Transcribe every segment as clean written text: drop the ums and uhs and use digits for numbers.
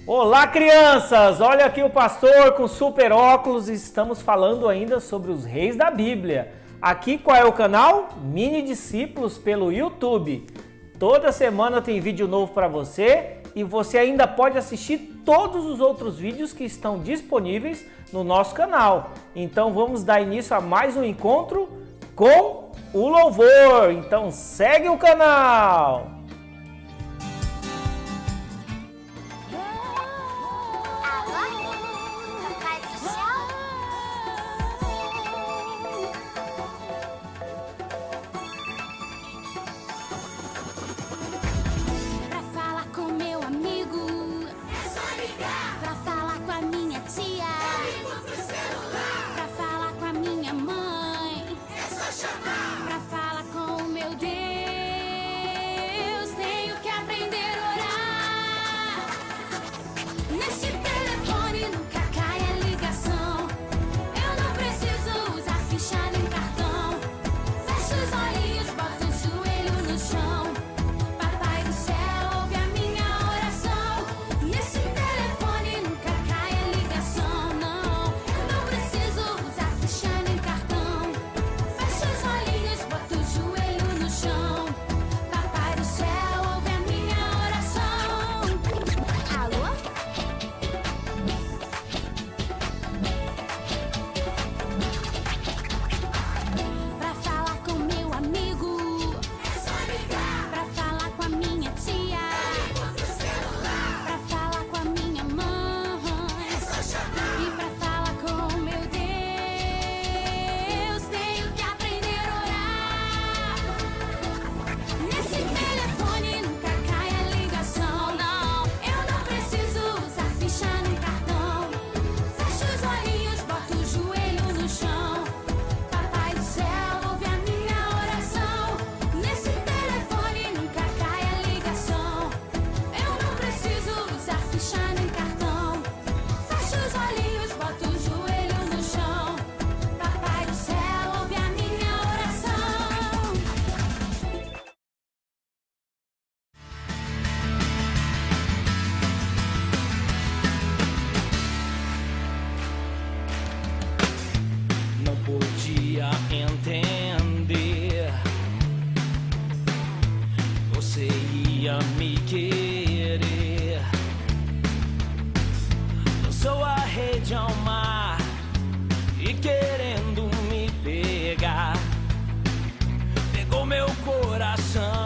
Olá, crianças! Olha aqui o pastor com super óculos e estamos falando ainda sobre os reis da Bíblia. Aqui qual é o canal? Mini Discípulos pelo YouTube. Toda semana tem vídeo novo para você e você ainda pode assistir todos os outros vídeos que estão disponíveis no nosso canal. Então vamos dar início a mais um encontro com o louvor. Então segue o canal! Entender, você ia me querer. Lançou a rede ao mar e querendo me pegar, pegou meu coração.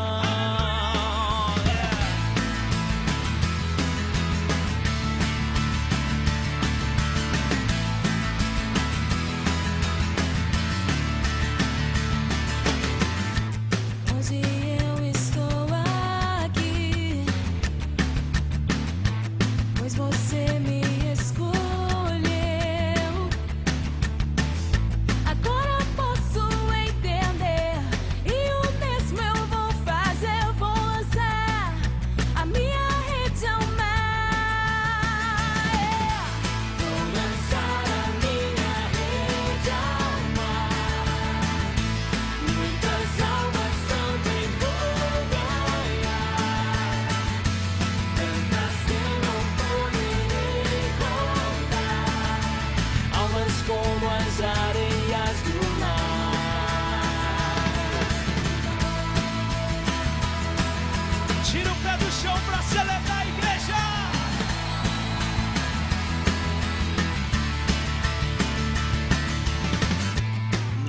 Tira o pé do chão pra celebrar a igreja.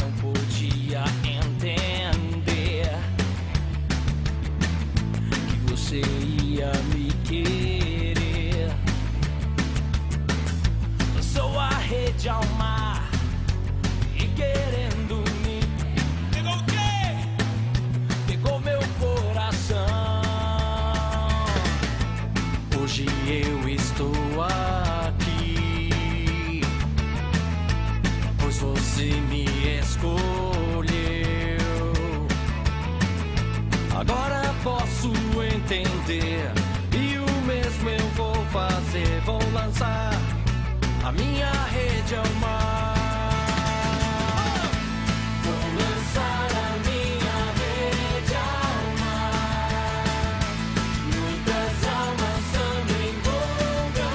Não podia entender que você ia me querer. Lançou a rede ao mar e querendo me... Pegou o quê? Pegou meu coração. Hoje eu estou aqui, pois você me escolheu. Agora posso entender, e o mesmo eu vou fazer. Vou lançar a minha rede ao mar. Muitas almas também vão ganhar.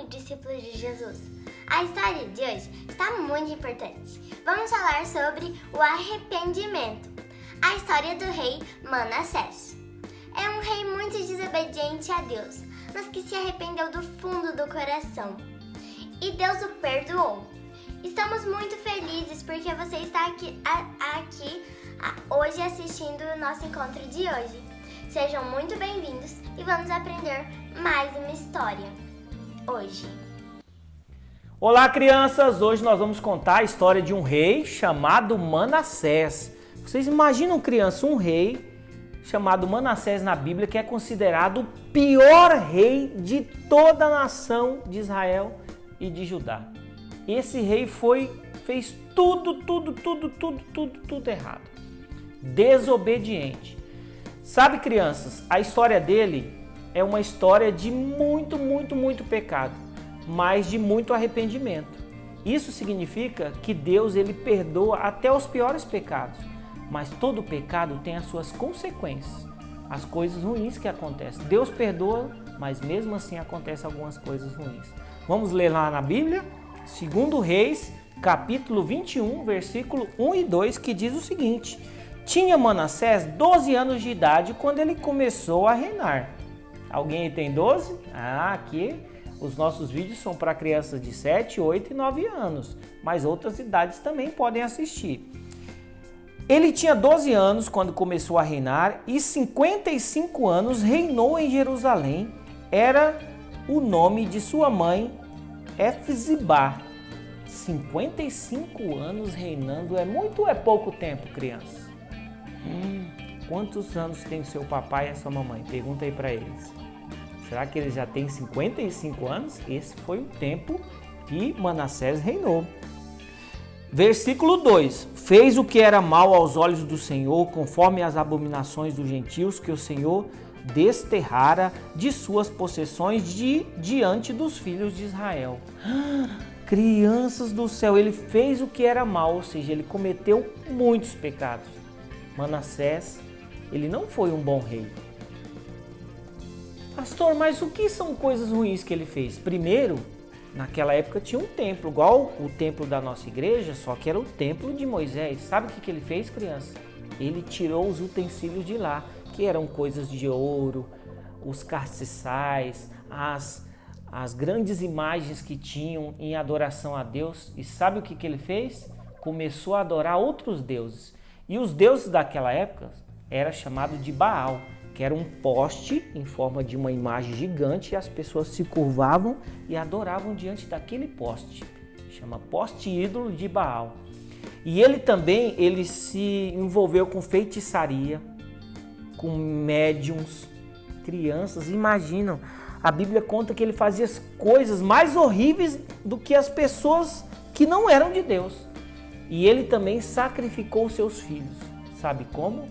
discípulos de Jesus. A história de hoje está muito importante. Vamos falar sobre o arrependimento. A história do rei Manassés. É um rei muito desobediente a Deus, mas que se arrependeu do fundo do coração. E Deus o perdoou. Estamos muito felizes porque você está aqui hoje assistindo o nosso encontro de hoje. Sejam muito bem-vindos e vamos aprender mais uma história hoje. Olá, crianças! Hoje nós vamos contar a história de um rei chamado Manassés. Vocês imaginam, crianças, um rei chamado Manassés na Bíblia que é considerado o pior rei de toda a nação de Israel e de Judá. Esse rei fez tudo errado. Desobediente. Sabe, crianças, a história dele é uma história de muito pecado, mas de muito arrependimento. Isso significa que Deus ele perdoa até os piores pecados, mas todo pecado tem as suas consequências, as coisas ruins que acontecem. Deus perdoa, mas mesmo assim acontecem algumas coisas ruins. Vamos ler lá na Bíblia, 2 Reis, capítulo 21, versículo 1 e 2, que diz o seguinte: tinha Manassés 12 anos de idade quando ele começou a reinar. Alguém aí tem 12? Aqui os nossos vídeos são para crianças de 7, 8 e 9 anos, mas outras idades também podem assistir. Ele tinha 12 anos quando começou a reinar e 55 anos reinou em Jerusalém. Era o nome de sua mãe, Efzibá. 55 anos reinando é muito ou é pouco tempo, criança? Quantos anos tem o seu papai e a sua mamãe? Pergunta aí para eles. Será que eles já têm 55 anos? Esse foi o tempo que Manassés reinou. Versículo 2. Fez o que era mal aos olhos do Senhor, conforme as abominações dos gentios que o Senhor desterrara de suas possessões diante dos filhos de Israel. Crianças do céu, ele fez o que era mal, ou seja, ele cometeu muitos pecados. Manassés, ele não foi um bom rei. Pastor, mas o que são coisas ruins que ele fez? Primeiro, naquela época tinha um templo, igual o templo da nossa igreja, só que era o templo de Moisés. Sabe o que ele fez, criança? Ele tirou os utensílios de lá, que eram coisas de ouro, os castiçais, as grandes imagens que tinham em adoração a Deus. E sabe o que ele fez? Começou a adorar outros deuses. E os deuses daquela época era chamado de Baal, que era um poste em forma de uma imagem gigante e as pessoas se curvavam e adoravam diante daquele poste. Chama poste ídolo de Baal. E ele se envolveu com feitiçaria, com médiums. Crianças, imaginam, a Bíblia conta que ele fazia as coisas mais horríveis do que as pessoas que não eram de Deus. E ele também sacrificou seus filhos. Sabe como?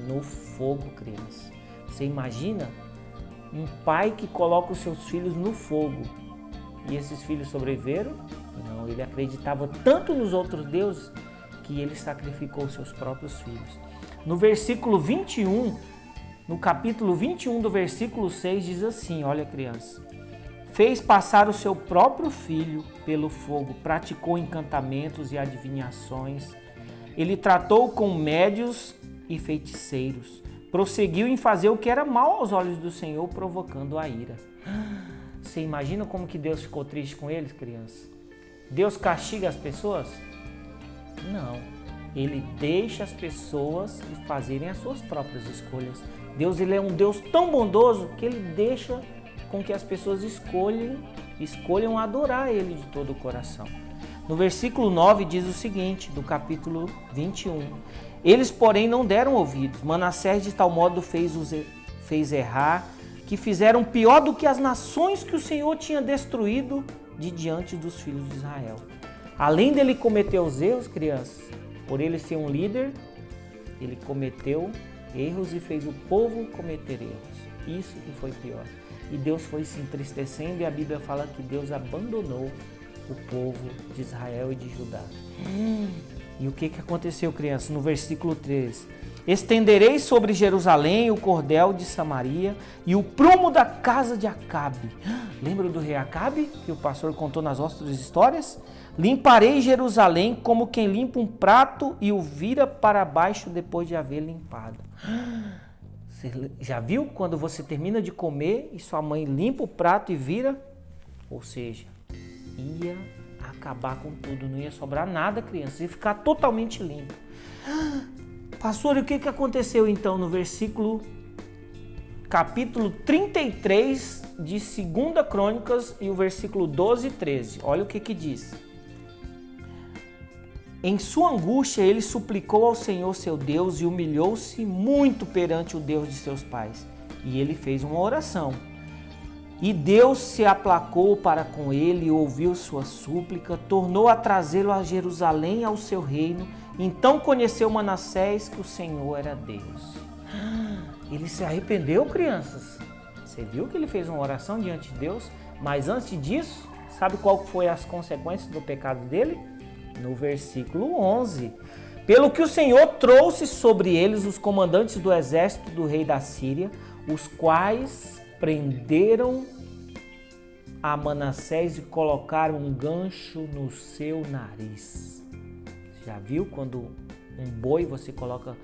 No fogo, criança. Você imagina um pai que coloca os seus filhos no fogo e esses filhos sobreviveram? Não, ele acreditava tanto nos outros deuses que ele sacrificou seus próprios filhos. No versículo 21, no capítulo 21 do versículo 6 diz assim, olha, criança: fez passar o seu próprio filho pelo fogo, praticou encantamentos e adivinhações, ele tratou com médios e feiticeiros, prosseguiu em fazer o que era mal aos olhos do Senhor, provocando a ira. Você imagina como que Deus ficou triste com eles, criança? Deus castiga as pessoas? Não. Ele deixa as pessoas fazerem as suas próprias escolhas. Deus, ele é um Deus tão bondoso que ele deixa com que as pessoas escolham adorar ele de todo o coração. No versículo 9 diz o seguinte, do capítulo 21. Eles, porém, não deram ouvidos. Manassés de tal modo fez errar, que fizeram pior do que as nações que o Senhor tinha destruído de diante dos filhos de Israel. Além dele cometer os erros, crianças, por ele ser um líder, ele cometeu erros e fez o povo cometer erros. Isso que foi pior. E Deus foi se entristecendo e a Bíblia fala que Deus abandonou o povo de Israel e de Judá. E o que aconteceu, crianças? No versículo 3. Estenderei sobre Jerusalém o cordel de Samaria e o prumo da casa de Acabe. Lembra do rei Acabe, que o pastor contou nas outras histórias? Limparei Jerusalém como quem limpa um prato e o vira para baixo depois de haver limpado. Você já viu quando você termina de comer e sua mãe limpa o prato e vira? Ou seja, ia acabar com tudo, não ia sobrar nada, criança, ia ficar totalmente limpo. Pastor, e o que aconteceu então no capítulo 33 de 2 Crônicas e o versículo 12 e 13? Olha o que diz. Em sua angústia ele suplicou ao Senhor seu Deus e humilhou-se muito perante o Deus de seus pais. E ele fez uma oração. E Deus se aplacou para com ele e ouviu sua súplica, tornou a trazê-lo a Jerusalém ao seu reino. Então conheceu Manassés que o Senhor era Deus. Ele se arrependeu, crianças. Você viu que ele fez uma oração diante de Deus? Mas antes disso, sabe qual foi as consequências do pecado dele? No versículo 11. Pelo que o Senhor trouxe sobre eles os comandantes do exército do rei da Síria, os quais prenderam a Manassés e colocaram um gancho no seu nariz. Já viu quando um boi você coloca...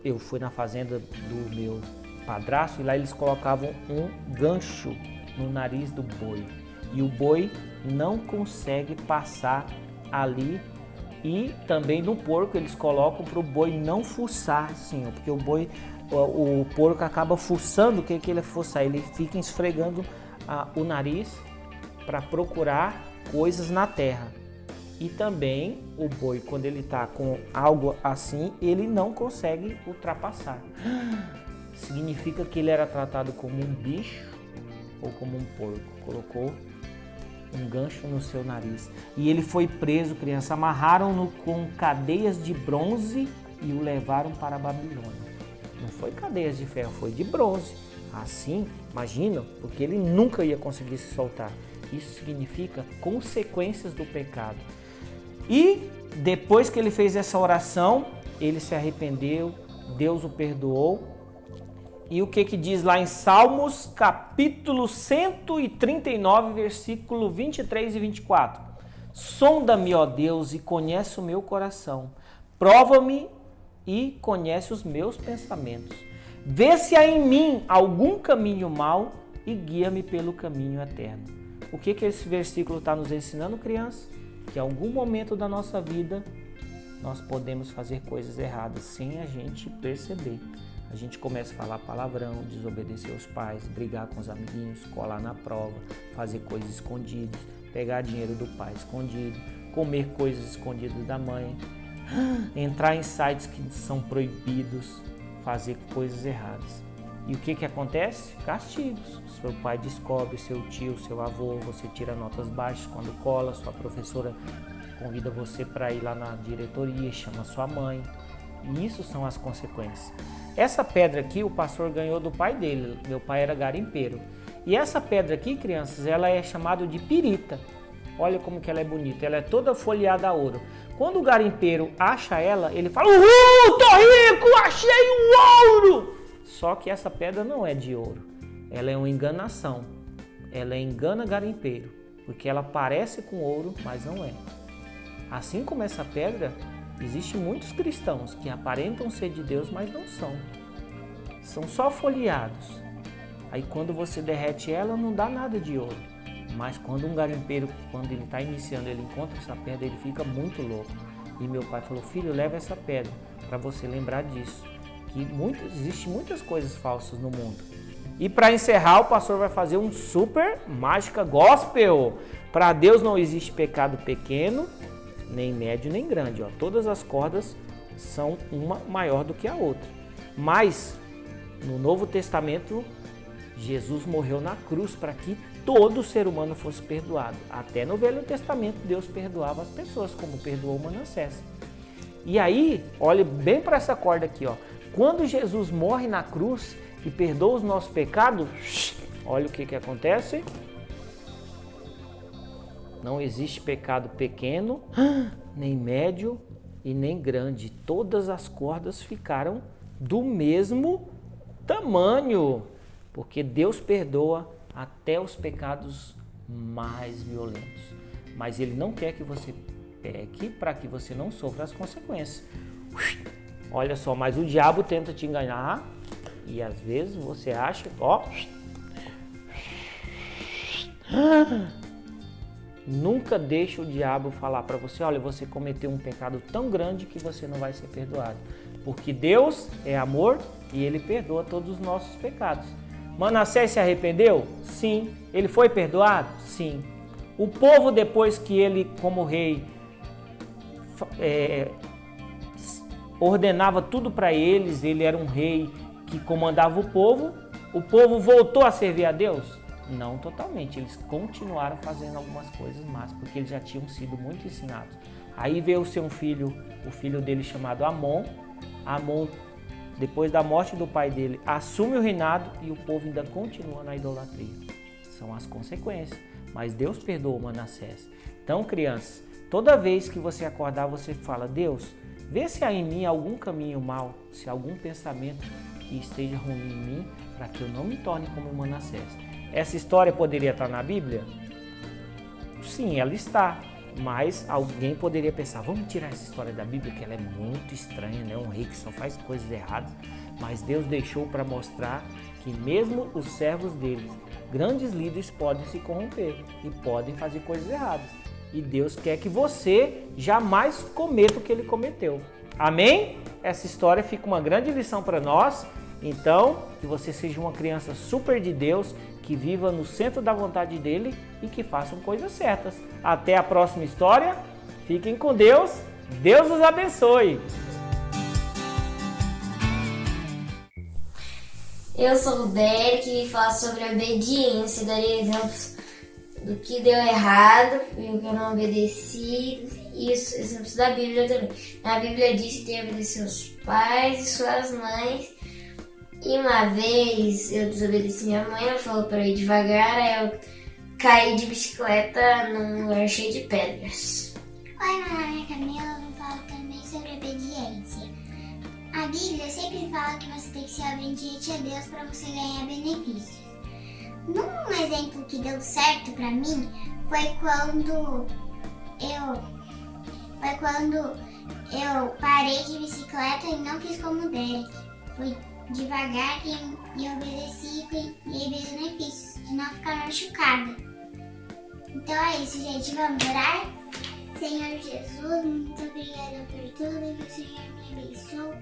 Eu fui na fazenda do meu padrasto e lá eles colocavam um gancho no nariz do boi. E o boi não consegue passar ali. E também no porco eles colocam para o boi não fuçar, assim, porque o porco acaba fuçando. O que ele fuçar? Ele fica esfregando o nariz para procurar coisas na terra. E também o boi, quando ele está com algo assim, ele não consegue ultrapassar. Significa que ele era tratado como um bicho ou como um porco. Colocou um gancho no seu nariz. E ele foi preso, criança. Amarraram-no com cadeias de bronze e o levaram para a Babilônia. Não foi cadeias de ferro, foi de bronze. Assim, imagina, porque ele nunca ia conseguir se soltar. Isso significa consequências do pecado. E depois que ele fez essa oração, ele se arrependeu, Deus o perdoou. E o que diz lá em Salmos, capítulo 139, versículo 23 e 24? Sonda-me, ó Deus, e conhece o meu coração. Prova-me e conhece os meus pensamentos. Vê se há em mim algum caminho mau e guia-me pelo caminho eterno. O que esse versículo está nos ensinando, criança? Que em algum momento da nossa vida nós podemos fazer coisas erradas sem a gente perceber. A gente começa a falar palavrão, desobedecer os pais, brigar com os amiguinhos, colar na prova, fazer coisas escondidas, pegar dinheiro do pai escondido, comer coisas escondidas da mãe, entrar em sites que são proibidos, fazer coisas erradas. E o que acontece? Castigos. Seu pai descobre, seu tio, seu avô, você tira notas baixas quando cola, sua professora convida você para ir lá na diretoria, chama sua mãe. E isso são as consequências. Essa pedra aqui o pastor ganhou do pai dele, meu pai era garimpeiro. E essa pedra aqui, crianças, ela é chamada de pirita. Olha como que ela é bonita, ela é toda folheada a ouro. Quando o garimpeiro acha ela, ele fala: tô rico, achei um ouro! Só que essa pedra não é de ouro, ela é uma enganação, ela engana garimpeiro, porque ela parece com ouro, mas não é. Assim como essa pedra, existem muitos cristãos que aparentam ser de Deus, mas não são. São só folheados. Aí quando você derrete ela, não dá nada de ouro. Mas quando um garimpeiro, quando ele está iniciando, ele encontra essa pedra, ele fica muito louco. E meu pai falou: filho, leva essa pedra para você lembrar disso. Que existem muitas coisas falsas no mundo. E para encerrar, o pastor vai fazer um super mágica gospel. Para Deus não existe pecado pequeno, nem médio, nem grande. Ó. Todas as cordas são uma maior do que a outra. Mas, no Novo Testamento, Jesus morreu na cruz para que todo ser humano fosse perdoado. Até no Velho Testamento, Deus perdoava as pessoas, como perdoou Manassés. E aí, olha bem para essa corda aqui, ó. Quando Jesus morre na cruz e perdoa os nossos pecados, olha o que acontece. Não existe pecado pequeno, nem médio, e nem grande. Todas as cordas ficaram do mesmo tamanho, porque Deus perdoa até os pecados mais violentos. Mas Ele não quer que você peque para que você não sofra as consequências. Olha só, mas o diabo tenta te enganar e às vezes você acha, nunca deixe o diabo falar para você, olha, você cometeu um pecado tão grande que você não vai ser perdoado. Porque Deus é amor e Ele perdoa todos os nossos pecados. Manassés se arrependeu? Sim. Ele foi perdoado? Sim. O povo, depois que ele, como rei, ordenava tudo para eles, ele era um rei que comandava o povo voltou a servir a Deus? Não totalmente, eles continuaram fazendo algumas coisas más, porque eles já tinham sido muito ensinados. Aí veio o seu filho, o filho dele chamado Amon. Amon, depois da morte do pai dele, assume o reinado e o povo ainda continua na idolatria. São as consequências, mas Deus perdoou Manassés. Então, crianças, toda vez que você acordar, você fala, Deus, vê se há em mim algum caminho mau, se há algum pensamento que esteja ruim em mim, para que eu não me torne como Manassés. Essa história poderia estar na Bíblia? Sim, ela está. Mas alguém poderia pensar, vamos tirar essa história da Bíblia, que ela é muito estranha, né? Um rei que só faz coisas erradas. Mas Deus deixou para mostrar que mesmo os servos dele, grandes líderes, podem se corromper e podem fazer coisas erradas. E Deus quer que você jamais cometa o que ele cometeu. Amém? Essa história fica uma grande lição para nós. Então, que você seja uma criança super de Deus, que viva no centro da vontade dele e que façam coisas certas. Até a próxima história. Fiquem com Deus. Deus os abençoe. Eu sou o Derek e falo sobre obediência. Darei exemplos do que deu errado e o que eu não obedeci. E os exemplos da Bíblia também. Na Bíblia diz que tem que obedecer os pais e suas mães. E uma vez eu desobedeci minha mãe, ela falou para eu ir devagar, aí eu caí de bicicleta num lugar cheio de pedras. Oi, meu nome é Camila, eu vou falar também sobre obediência. A Bíblia sempre fala que você tem que ser obediente a Deus para você ganhar benefícios. Um exemplo que deu certo para mim foi quando eu parei de bicicleta e não fiz como o Derek. Fui devagar e obedeci e ganhei benefícios de não ficar machucada. Então é isso, gente. Vamos orar? Senhor Jesus, muito obrigada por tudo, que o Senhor me abençoe,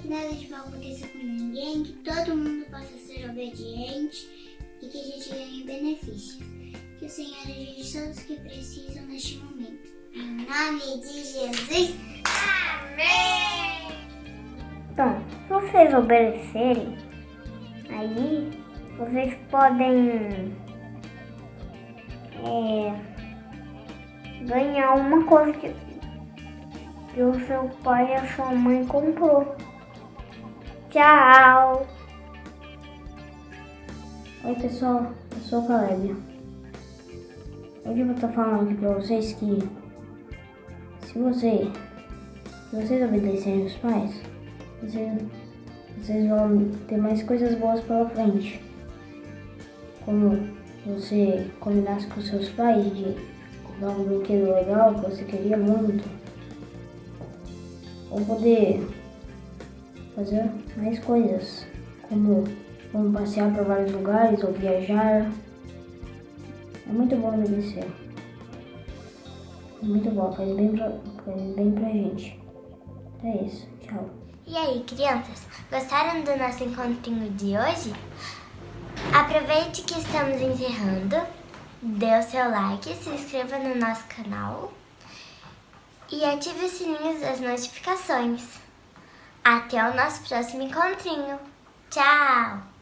que nada de mal aconteça com ninguém, que todo mundo possa ser obediente e que a gente ganhe benefícios. Que o Senhor ajude todos que precisam neste momento. Em nome de Jesus. Amém! Então, se vocês obedecerem, aí vocês podem ganhar uma coisa que o seu pai e a sua mãe comprou. Tchau! Oi pessoal, eu sou o Caleb. Hoje eu vou estar falando aqui pra vocês que se vocês obedecerem os pais, vocês vão ter mais coisas boas pela frente. Como você combinasse com seus pais de comprar um brinquedo legal que você queria muito. Ou poder fazer mais coisas, como passear para vários lugares ou viajar. É muito bom obedecer. É muito bom, faz bem pra gente. É isso, tchau. E aí, crianças, gostaram do nosso encontrinho de hoje? Aproveite que estamos encerrando, dê o seu like, se inscreva no nosso canal e ative o sininho das notificações. Até o nosso próximo encontrinho. Tchau!